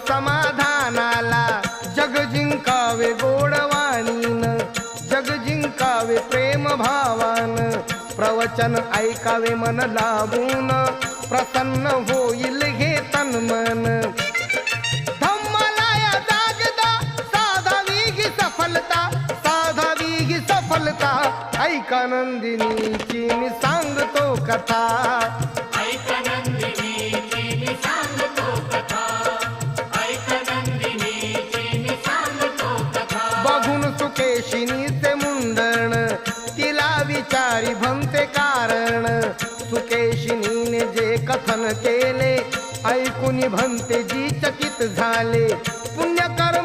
समाधानाला, जग जिंकावे गोडवाणीन, जग जिंकावे प्रेम भावान, प्रवचन ऐकावे मन लावून, प्रसन्न होईल हे तन मन. धम्माला जागदा साधावी ही सफलता, साधावी ही सफलता, ऐका नंदिनीची मी सांगतो कथा. ऐका नंदिनीची मी सांगतो कथा, ऐका नंदिनीची मी सांगतो कथा. बघून सुकेशिनीचे मुंडण, तिला विचारी भंते कारण, सुकेशिनीने जे कथन केले, ऐकून भंतेजी चकित झाले. पुण्यकर्म